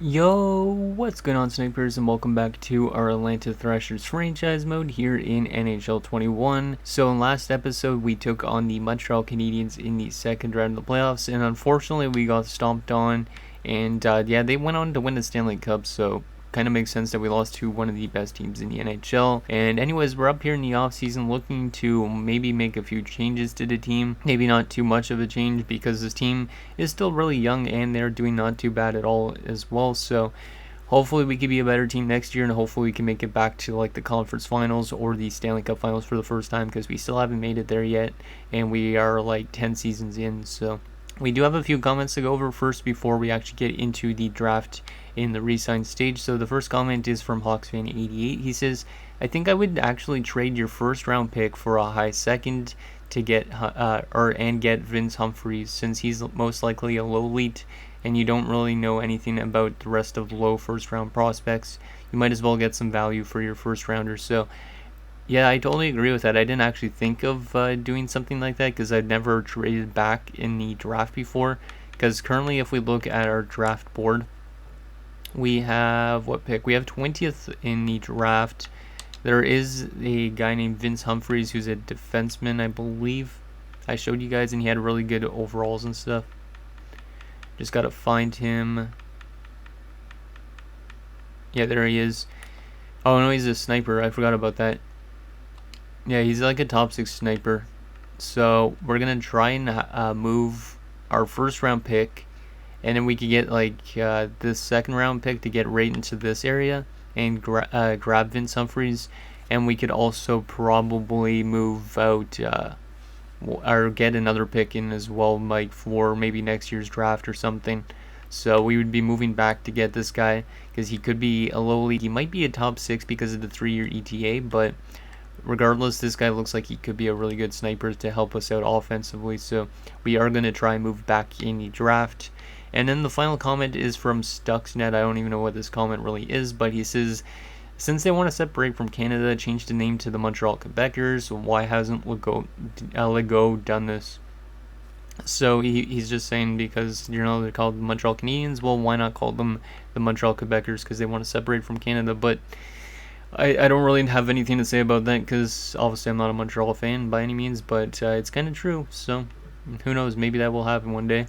Yo, what's going on, snipers, and welcome back to our Atlanta Thrashers franchise mode here in NHL 21. So in last episode, we took on the Montreal Canadiens in the second round of the playoffs, and unfortunately we got stomped on, and yeah, they went on to win the Stanley Cup, so kind of makes sense that we lost to one of the best teams in the NHL. And anyways, we're up here in the offseason looking to maybe make a few changes to the team. Maybe not too much of a change because this team is still really young and they're doing not too bad at all as well. So hopefully we can be a better team next year, and hopefully we can make it back to like the conference finals or the Stanley Cup finals for the first time, because we still haven't made it there yet and we are like 10 seasons in. So we do have a few comments to go over first before we actually get into the draft in the Resign stage. So the first comment is from HawksFan88. He says, I think I would actually trade your first round pick for a high second to get get Vince Humphries, since he's most likely a low elite and you don't really know anything about the rest of the low first round prospects. You might as well get some value for your first rounder. So yeah, I totally agree with that. I didn't actually think of doing something like that because I'd never traded back in the draft before. Because currently, if we look at our draft board, we have what pick? We have 20th in the draft. There is a guy named Vince Humphries who's a defenseman, I believe. I showed you guys, and he had really good overalls and stuff. Just gotta find him. Yeah, there he is. Oh no, he's a sniper. I forgot about that. Yeah, he's like a top 6 sniper. So we're gonna try and move our first round pick, and then we could get like this second round pick to get right into this area and grab Vince Humphries, and we could also probably move out or get another pick in as well, like for maybe next year's draft or something. So we would be moving back to get this guy because he could be a low elite. He might be a top 6 because of the 3-year ETA, but regardless, this guy looks like he could be a really good sniper to help us out offensively. So we are going to try and move back in the draft. And then the final comment is from Stuxnet. I don't even know what this comment really is, but he says, since they want to separate from Canada, change the name to the Montreal Quebecers, why hasn't Legault done this? So he's just saying because, they're called the Montreal Canadiens, well, why not call them the Montreal Quebecers, because they want to separate from Canada. But I don't really have anything to say about that because obviously I'm not a Montreal fan by any means, but it's kind of true. So who knows, maybe that will happen one day.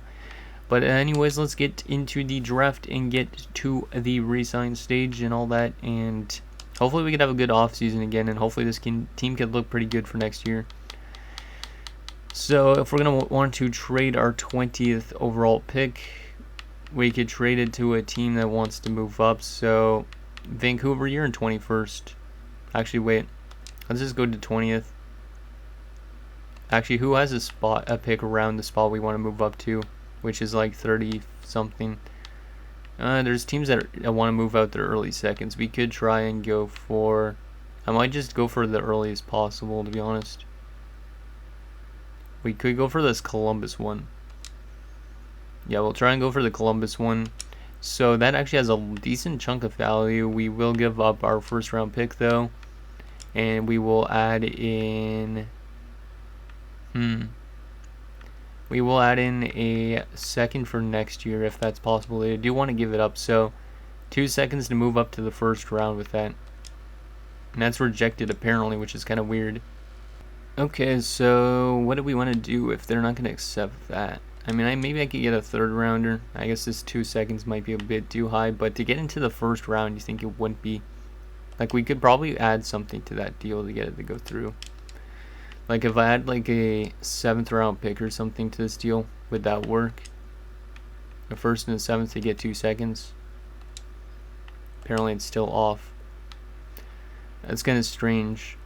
But anyways, let's get into the draft and get to the resign stage and all that, and hopefully we could have a good offseason again, and hopefully this team could look pretty good for next year. So if we're going to want to trade our 20th overall pick, we could trade it to a team that wants to move up. So Vancouver, you're in 21st. Actually, wait. Let's just go to 20th. Actually, who has a pick around the spot we want to move up to, which is like 30 something. There's teams that want to move out their early seconds. We could try and go for, I might just go for the earliest possible, to be honest. We could go for this Columbus one. Yeah, we'll try and go for the Columbus one. So that actually has a decent chunk of value. We will give up our first round pick though, and we will add in we will add in a second for next year if that's possible. I do want to give it up, so 2 seconds to move up to the first round with that. And that's rejected apparently, which is kind of weird. Okay, so what do we want to do if they're not going to accept that? I mean, maybe I could get a third rounder. I guess this 2 seconds might be a bit too high, but to get into the first round, you think it wouldn't be? Like, we could probably add something to that deal to get it to go through. Like, if I had like a 7th round pick or something to this deal, would that work? A 1st and a 7th to get 2 seconds. Apparently it's still off. That's kind of strange,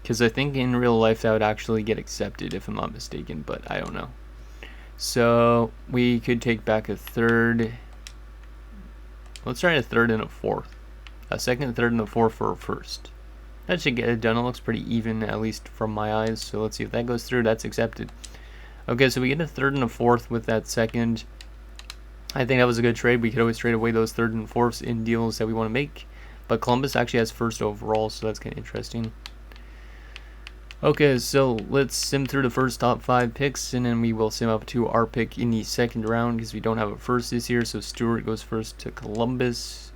because I think in real life that would actually get accepted if I'm not mistaken, but I don't know. So we could take back a 3rd. Let's try a 3rd and a 4th. A 2nd, 3rd, and a 4th for a 1st. That should get it done. It looks pretty even, at least from my eyes. So let's see if that goes through. That's accepted. Okay, so we get a 3rd and a 4th with that 2nd. I think that was a good trade. We could always trade away those 3rd and 4ths in deals that we want to make. But Columbus actually has 1st overall, so that's kind of interesting. Okay, so let's sim through the first top 5 picks, and then we will sim up to our pick in the second round because we don't have a first this year. So Stewart goes first to Columbus.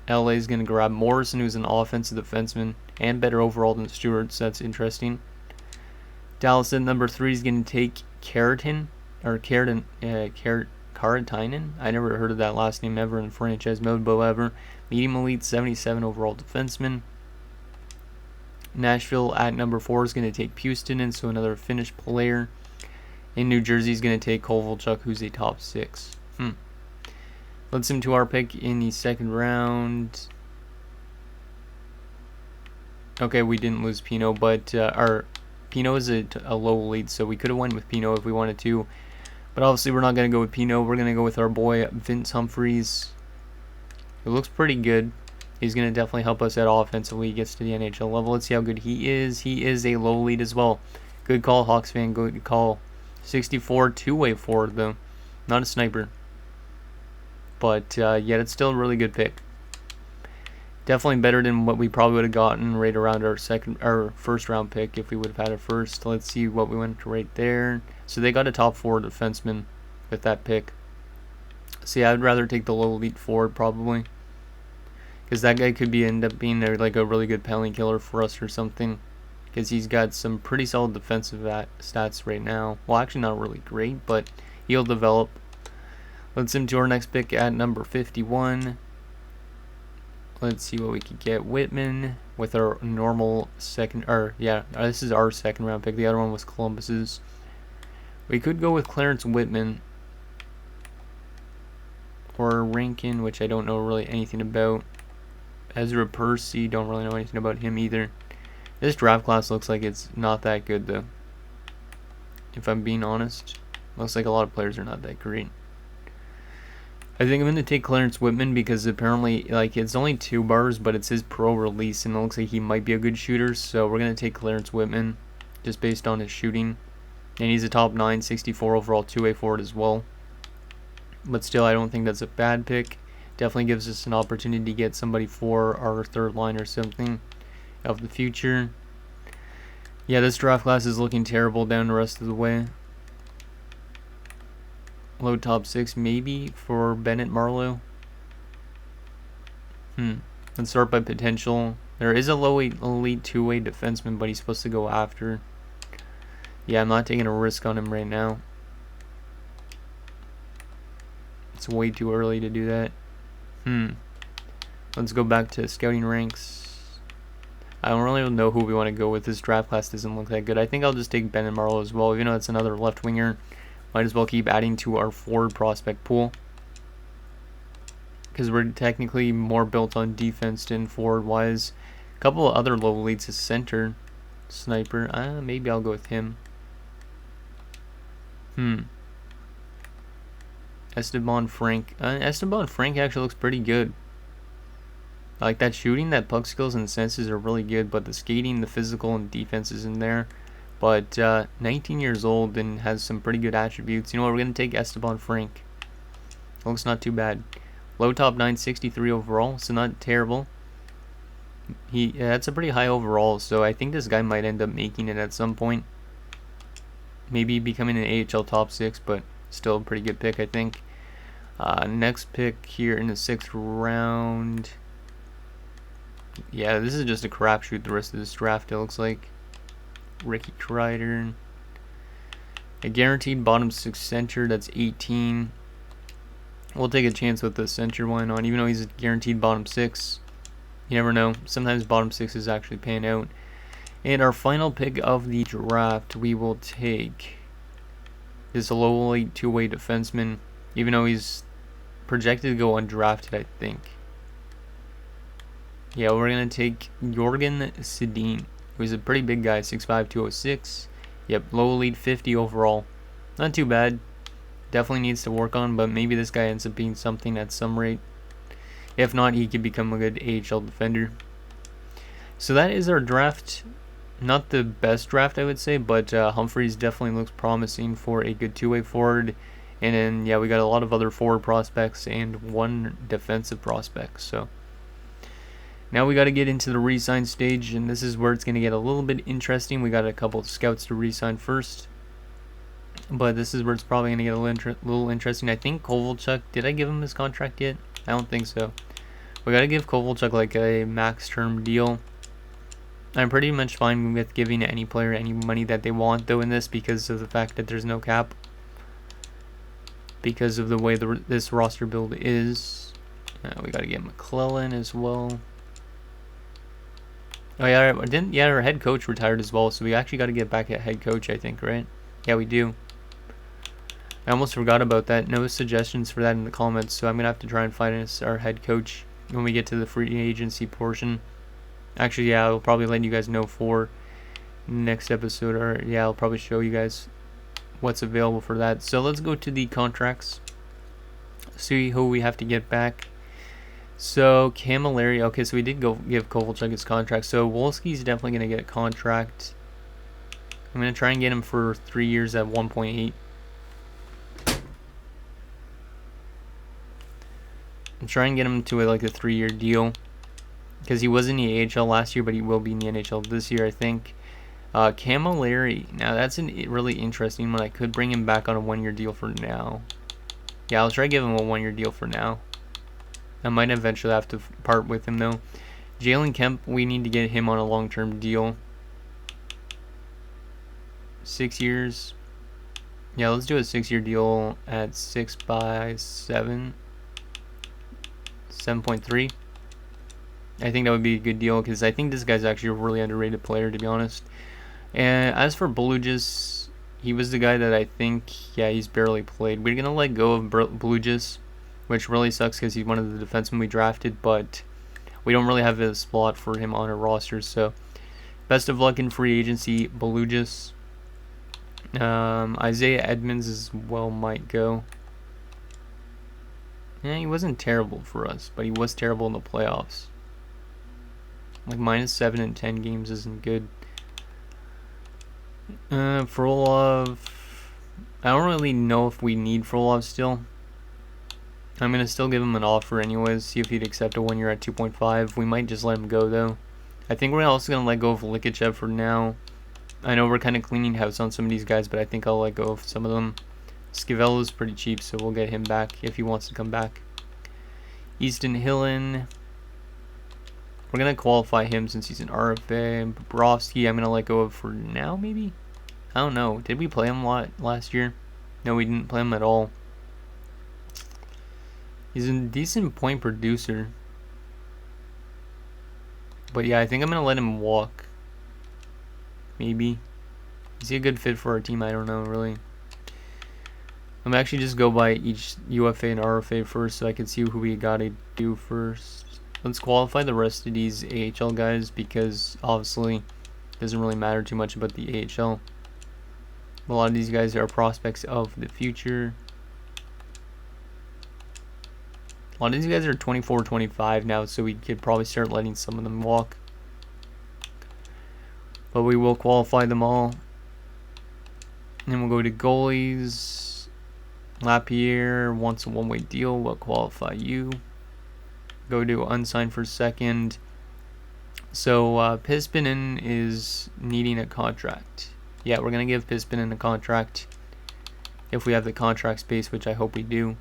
LA is going to grab Morrison, who's an offensive defenseman and better overall than Stewart, so that's interesting. Dallas at number 3 is going to take Carrington. I never heard of that last name ever in franchise mode, but whatever. Medium elite, 77 overall defenseman. Nashville at number 4 is going to take Pustonen, so another Finnish player. And New Jersey is going to take Kovalchuk, who's a top 6. Let's sim to our pick in the second round. Okay, we didn't lose Pino, but our Pino is a low lead, so we could have went with Pino if we wanted to. But obviously we're not going to go with Pino. We're going to go with our boy Vince Humphreys. It looks pretty good. He's going to definitely help us at offense when he gets to the NHL level. Let's see how good he is. He is a low lead as well. Good call, Hawks fan. Good call. 64 two-way forward, though. Not a sniper. But, yeah, it's still a really good pick. Definitely better than what we probably would have gotten right around our first round pick if we would have had a first. Let's see what we went to right there. So they got a top 4 defenseman with that pick. See, I'd rather take the low elite forward probably, because that guy could end up being like a really good penalty killer for us or something, because he's got some pretty solid defensive stats right now. Well, actually not really great, but he'll develop. Let's sim to our next pick at number 51. Let's see what we could get. Whitman with our normal second, this is our second round pick. The other one was Columbus's. We could go with Clarence Whitman or Rankin, which I don't know really anything about. Ezra Percy, don't really know anything about him either. This draft class looks like it's not that good though, if I'm being honest. Looks like a lot of players are not that great. I think I'm going to take Clarence Whitman because apparently, like, it's only 2 bars, but it's his pro release, and it looks like he might be a good shooter, so we're going to take Clarence Whitman just based on his shooting. And he's a top 9, 64 overall, 2-way forward as well. But still, I don't think that's a bad pick. Definitely gives us an opportunity to get somebody for our third line or something of the future. Yeah, this draft class is looking terrible down the rest of the way. Low top 6 maybe for Bennett Marlowe. Let's start by potential. There is a low elite 2-way defenseman, but he's supposed to go after. Yeah, I'm not taking a risk on him right now. It's way too early to do that. Let's go back to scouting ranks. I don't really know who we want to go with. This draft class doesn't look that good. I think I'll just take Bennett Marlowe as well, even though it's another left winger. Might as well keep adding to our forward prospect pool, because we're technically more built on defense than forward wise. A couple of other low leads is center, sniper. Maybe I'll go with him. Esteban Frank. Esteban Frank actually looks pretty good. I like that shooting, that puck skills and senses are really good, but the skating, the physical, and defense is in there. But 19 years old and has some pretty good attributes. You know what, we're going to take Esteban Frank. Looks not too bad. Low top 9, 63 overall, so not terrible. That's a pretty high overall, so I think this guy might end up making it at some point. Maybe becoming an AHL top 6, but still a pretty good pick, I think. Next pick here in the 6th round. Yeah, this is just a crapshoot the rest of this draft, it looks like. Ricky Kreider. A guaranteed bottom 6 center, that's 18. We'll take a chance with the center, why not? Even though he's a guaranteed bottom 6. You never know. Sometimes bottom 6 is actually paying out. And our final pick of the draft, we will take this low elite 2-way defenseman, even though he's projected to go undrafted, I think. Yeah, we're going to take Jorgen Sedin, who's a pretty big guy, 6'5", 206. Yep, low elite 50 overall. Not too bad. Definitely needs to work on, but maybe this guy ends up being something at some rate. If not, he could become a good AHL defender. So that is our draft. Not the best draft, I would say, but Humphreys definitely looks promising for a good 2-way forward. And then, yeah, we got a lot of other forward prospects and 1 defensive prospect. So Now we got to get into the resign stage, and this is where it's going to get a little bit interesting. We got a couple of scouts to resign first, but this is where it's probably going to get a little interesting. I think Kovalchuk, did I give him his contract yet? I don't think so. We got to give Kovalchuk like a max term deal. I'm pretty much fine with giving any player any money that they want, though, in this, because of the fact that there's no cap. Because of the way this roster build is. We got to get McClellan as well. Oh yeah, our head coach retired as well, so we actually got to get back at head coach, I think, right? Yeah, we do. I almost forgot about that. No suggestions for that in the comments, so I'm going to have to try and find us our head coach when we get to the free agency portion. Actually, yeah, I'll probably let you guys know for next episode, or yeah, I'll probably show you guys what's available for that. So let's go to the contracts, see who we have to get back. So Camilleri, okay, so we did go give Kovalchuk his contract. So Wolski's definitely going to get a contract. I'm going to try and get him for 3 years at 1.8. I'm trying to get him to like a 3-year deal, because he was in the AHL last year, but he will be in the NHL this year, I think. Camilleri, now that's a really interesting one. I could bring him back on a 1-year deal for now. Yeah, I'll try to give him a 1-year deal for now. I might eventually have to part with him, though. Jalen Kemp, we need to get him on a long-term deal. 6 years. Yeah, let's do a 6-year deal at 6x7. 7.3. I think that would be a good deal, because I think this guy's actually a really underrated player, to be honest. And as for Bluegis, he was the guy that I think, yeah, he's barely played. We're going to let go of Bluegis, which really sucks because he's one of the defensemen we drafted, but we don't really have a spot for him on our roster. So best of luck in free agency, Bluegis. Isaiah Edmonds as well might go. Yeah, he wasn't terrible for us, but he was terrible in the playoffs. Like -7 in 10 games isn't good. Frolov, I don't really know if we need Frolov still. I'm going to still give him an offer anyways, see if he'd accept a 1 year at 2.5. We might just let him go, though. I think we're also going to let go of Likachev for now. I know we're kind of cleaning house on some of these guys, but I think I'll let go of some of them. Scavello's pretty cheap, so we'll get him back if he wants to come back. Easton Hillen, we're going to qualify him since he's an RFA. Bobrovsky, I'm going to let go of for now, maybe? I don't know. Did we play him a lot last year? No, we didn't play him at all. He's a decent point producer. But yeah, I think I'm going to let him walk. Maybe. Is he a good fit for our team? I don't know, really. I'm actually just go by each UFA and RFA first, so I can see who we gotta do first. Let's qualify the rest of these AHL guys, because obviously it doesn't really matter too much about the AHL. A lot of these guys are prospects of the future. A lot of these guys are 24, 25 now, so we could probably start letting some of them walk. But we will qualify them all. And then we'll go to goalies. Lapierre wants a one-way deal. We'll qualify you. Go to unsigned for second. So Pispinen is needing a contract. Yeah, we're going to give Pispinen a contract if we have the contract space, which I hope we do.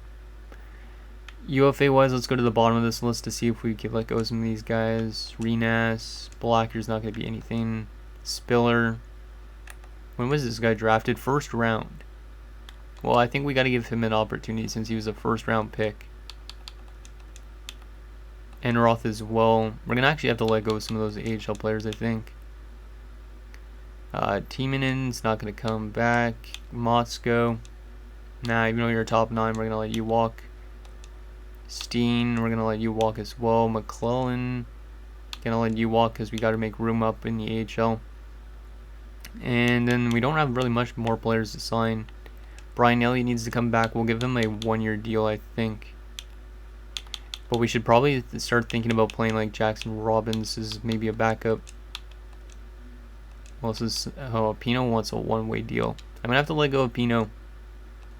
UFA-wise, let's go to the bottom of this list to see if we could let go of some of these guys. Renas. Blacker's not going to be anything. Spiller. When was this guy drafted? First round. Well, I think we got to give him an opportunity since he was a first-round pick. Enroth as well. We're going to actually have to let go of some of those AHL players, I think. Tiemanen's not going to come back. Moscow. Nah, even though you're a top 9, we're going to let you walk. Steen, we're going to let you walk as well. McClellan, going to let you walk because we got to make room up in the AHL. And then we don't have really much more players to sign. Brian Elliott needs to come back. We'll give him a 1-year deal, I think. But we should probably start thinking about playing like Jackson Robbins as maybe a backup. Well, this is, Pino wants a 1-way deal. I'm going to have to let go of Pino.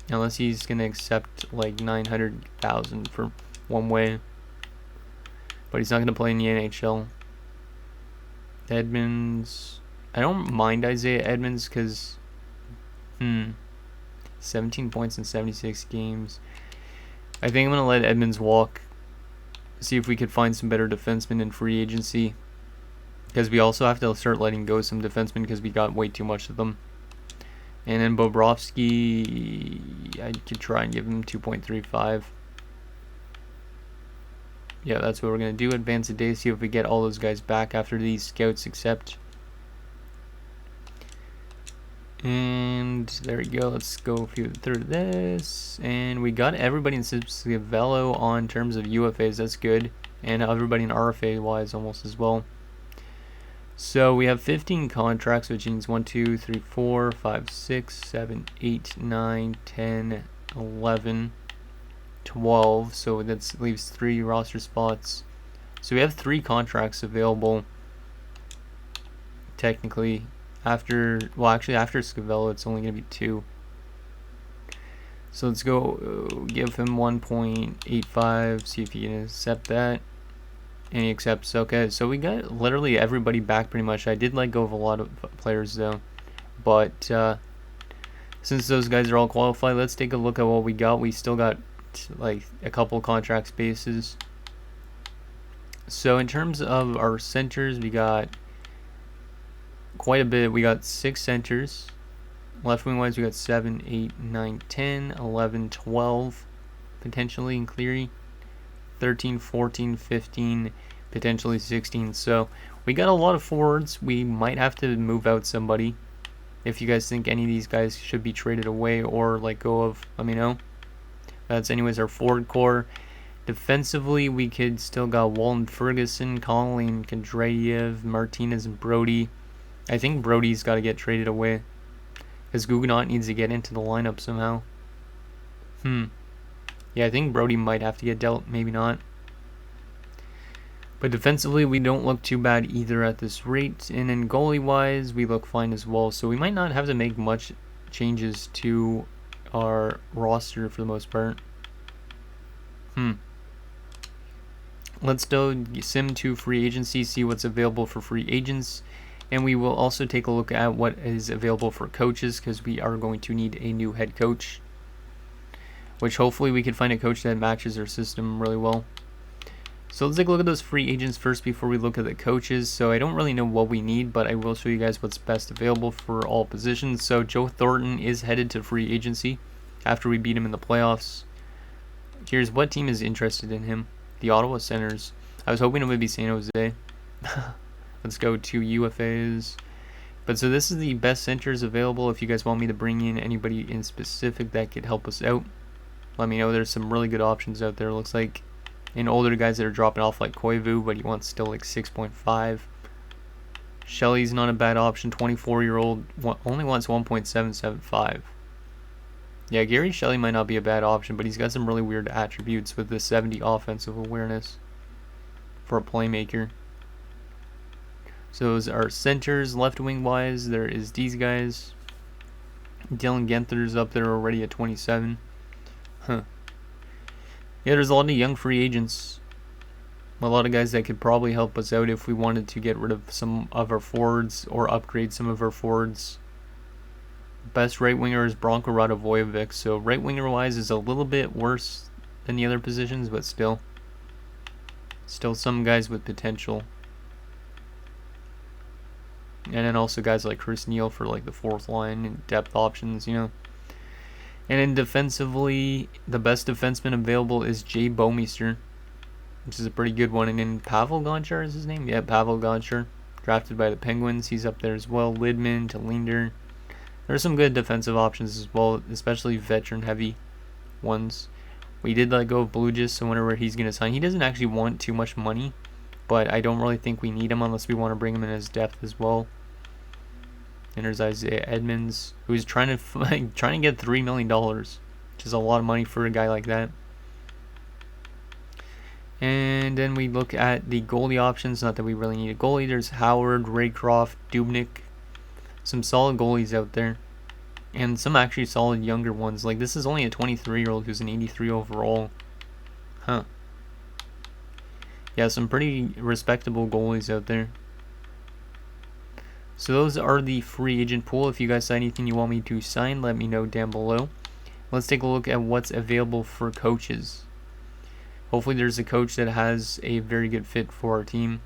Unless he's going to accept like 900,000 for 1 way. but he's not going to play in the NHL. Edmonds. I don't mind Isaiah Edmonds because, 17 points in 76 games. I think I'm going to let Edmonds walk. See if we could find some better defensemen in free agency. Because we also have to start letting go some defensemen because we got way too much of them. And then Bobrovsky, I could try and give him 2.35. Yeah, that's what we're going to do. Advance a day, see if we get all those guys back after these scouts accept. And there we go. Let's go through this. And we got everybody in Scavello on terms of UFAs. That's good. And everybody in RFA-wise almost as well. So we have 15 contracts, which means 1, 2, 3, 4, 5, 6, 7, 8, 9, 10, 11, 12. So that leaves 3 roster spots. So we have 3 contracts available. Technically, after Scavello, it's only going to be 2. So let's go give him 1.85. See if he can accept that. And he accepts. Okay, so we got literally everybody back pretty much. I did let go of a lot of players though, but since those guys are all qualified, let's take a look at what we got. We still got like a couple contract spaces. So in terms of our centers, we got quite a bit. We got 6 centers. Left wing wise, we got 7, 8, 9, 10, 11, 12 potentially in Cleary. 13, 14, 15, potentially 16. So we got a lot of forwards. We might have to move out somebody. If you guys think any of these guys should be traded away or let go of, let me know. That's anyways our forward core. Defensively, we could still got Walton Ferguson, Connolly and Kondratyov, Martinez and Brody. I think Brody's got to get traded away because Guggenot needs to get into the lineup somehow. Yeah, I think Brody might have to get dealt, maybe not. But defensively, we don't look too bad either at this rate. And then goalie-wise, we look fine as well. So we might not have to make much changes to our roster for the most part. Let's go sim to free agency, see what's available for free agents. And we will also take a look at what is available for coaches because we are going to need a new head coach. Which hopefully we can find a coach that matches our system really well. So let's take a look at those free agents first before we look at the coaches. So I don't really know what we need, but I will show you guys what's best available for all positions. So Joe Thornton is headed to free agency after we beat him in the playoffs. Here's what team is interested in him. The Ottawa Senators. I was hoping it would be San Jose. Let's go to UFAs. But so this is the best centers available. If you guys want me to bring in anybody in specific that could help us out, let me know. There's some really good options out there. Looks like in older guys that are dropping off like Koivu, but he wants still like 6.5. Shelley's not a bad option. 24-year-old only wants 1.775. Yeah, Gary Shelley might not be a bad option, but he's got some really weird attributes with the 70 offensive awareness for a playmaker. So those are centers. Left wing wise, there is these guys. Dylan Genther's up there already at 27. Yeah, there's a lot of young free agents. A lot of guys that could probably help us out if we wanted to get rid of some of our forwards or upgrade some of our forwards. Best right winger is Branko Radovojevic. So right winger wise is a little bit worse than the other positions, but still some guys with potential. And then also guys like Chris Neal for like the 4th line and depth options, you know. And then defensively, the best defenseman available is Jay Bouwmeester, which is a pretty good one. And then Pavel Gonchar is his name? Yeah, Pavel Gonchar, drafted by the Penguins. He's up there as well. Lidman to Linder. There's some good defensive options as well, especially veteran-heavy ones. We did let go of Blugis, so I wonder where he's going to sign. He doesn't actually want too much money, but I don't really think we need him unless we want to bring him in as depth as well. And there's Isaiah Edmonds, who's trying to get $3 million, which is a lot of money for a guy like that. And then we look at the goalie options. Not that we really need a goalie. There's Howard, Raycroft, Dubnyk. Some solid goalies out there. And some actually solid younger ones. Like this is only a 23-year-old who's an 83 overall. Yeah, some pretty respectable goalies out there. So those are the free agent pool. If you guys saw anything you want me to sign, let me know down below. Let's take a look at what's available for coaches. Hopefully there's a coach that has a very good fit for our team.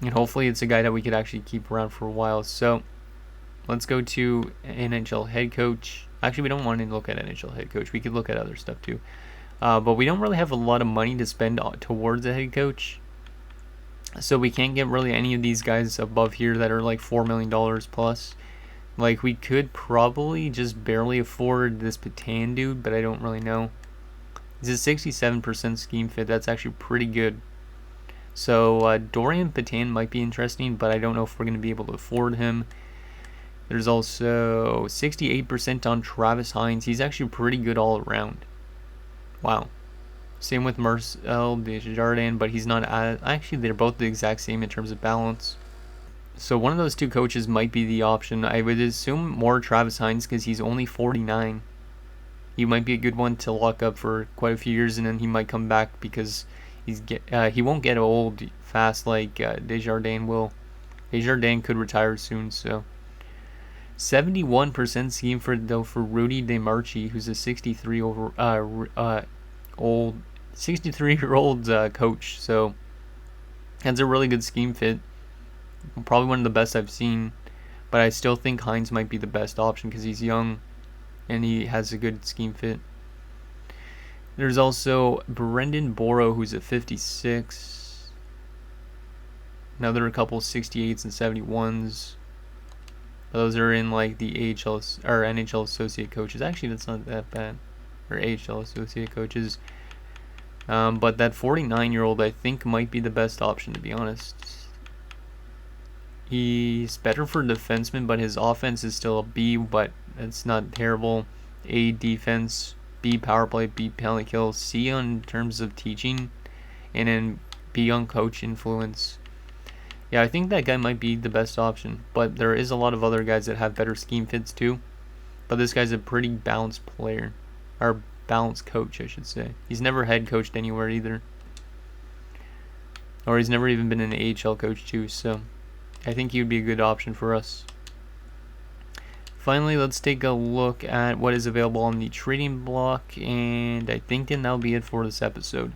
And hopefully it's a guy that we could actually keep around for a while. So let's go to NHL head coach. Actually, we don't want to look at NHL head coach. We could look at other stuff too. But we don't really have a lot of money to spend towards a head coach. So we can't get really any of these guys above here that are like $4 million plus. Like, we could probably just barely afford this Patan dude, but I don't really know. It's a 67% scheme fit. That's actually pretty good. So Dorian Patan might be interesting, but I don't know if we're going to be able to afford him. There's also 68% on Travis Hines. He's actually pretty good all around. Wow. Same with Marcel Desjardins, but he's not as... Actually, they're both the exact same in terms of balance. So one of those two coaches might be the option. I would assume more Travis Hines because he's only 49. He might be a good one to lock up for quite a few years, and then he might come back because he won't get old fast like Desjardins will. Desjardins could retire soon, so... 71% scheme for Rudy DeMarchi, who's a 63-year-old coach. So that's a really good scheme fit. Probably one of the best I've seen, but I still think Hines might be the best option because he's young and he has a good scheme fit. There's also Brendan Boro, who's a 56. Another couple 68s and 71s. Those are in like the AHL or NHL associate coaches. Actually, that's not that bad. Or AHL associate coaches. But that 49-year-old I think might be the best option, to be honest. He's better for defenseman, but his offense is still a B, but it's not terrible. A defense, B power play, B penalty kill, C on terms of teaching, and then B on coach influence. Yeah, I think that guy might be the best option, but there is a lot of other guys that have better scheme fits too. But this guy's a pretty balanced player, or balanced coach, I should say. He's never head coached anywhere either, or he's never even been an AHL coach too, so I think he would be a good option for us. Finally, let's take a look at what is available on the trading block, and I think then that'll be it for this episode.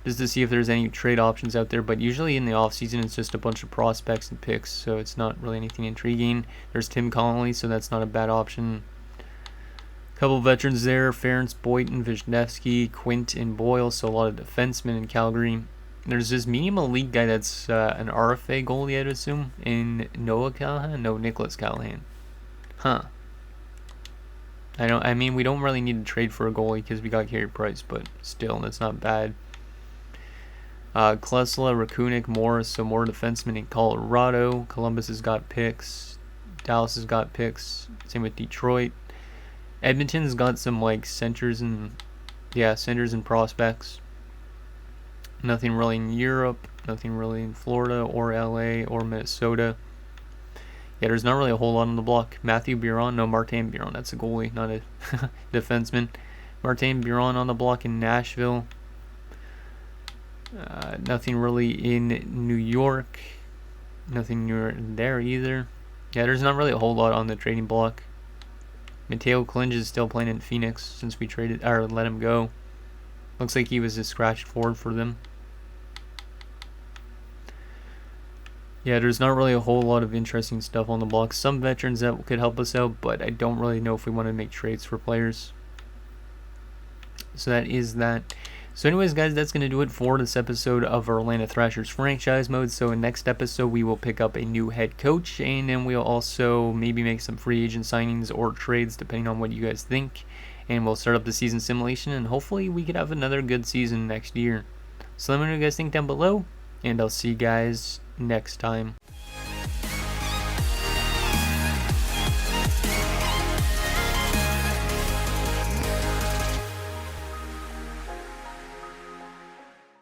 Just to see if there's any trade options out there, but usually in the off-season it's just a bunch of prospects and picks, so it's not really anything intriguing. There's Tim Connolly, so that's not a bad option. A couple veterans there, Ference, Boyton, Wisniewski, Quint, and Boyle, so a lot of defensemen in Calgary. There's this medium elite guy that's an RFA goalie, I'd assume, in Noah Callahan? No, Nicholas Callahan. Huh. I mean, we don't really need to trade for a goalie because we got Carey Price, but still, that's not bad. Klesla, Rakunik, Morris, so more defensemen in Colorado. Columbus has got picks. Dallas has got picks. Same with Detroit. Edmonton's got some like centers and prospects. Nothing really in Europe. Nothing really in Florida or LA or Minnesota. Yeah, there's not really a whole lot on the block. Matthew Biron, no, Martin Biron. That's a goalie, not a defenseman. Martin Biron on the block in Nashville. Nothing really in New York. Nothing near there either. Yeah, there's not really a whole lot on the trading block. Mateo Klinge is still playing in Phoenix since we traded or let him go. Looks like he was a scratched forward for them. Yeah, there's not really a whole lot of interesting stuff on the block. Some veterans that could help us out, but I don't really know if we want to make trades for players. So that is that. So anyways, guys, that's going to do it for this episode of our Atlanta Thrashers franchise mode. So in next episode, we will pick up a new head coach, and then we'll also maybe make some free agent signings or trades, depending on what you guys think. And we'll start up the season simulation, and hopefully we could have another good season next year. So let me know what you guys think down below, and I'll see you guys next time.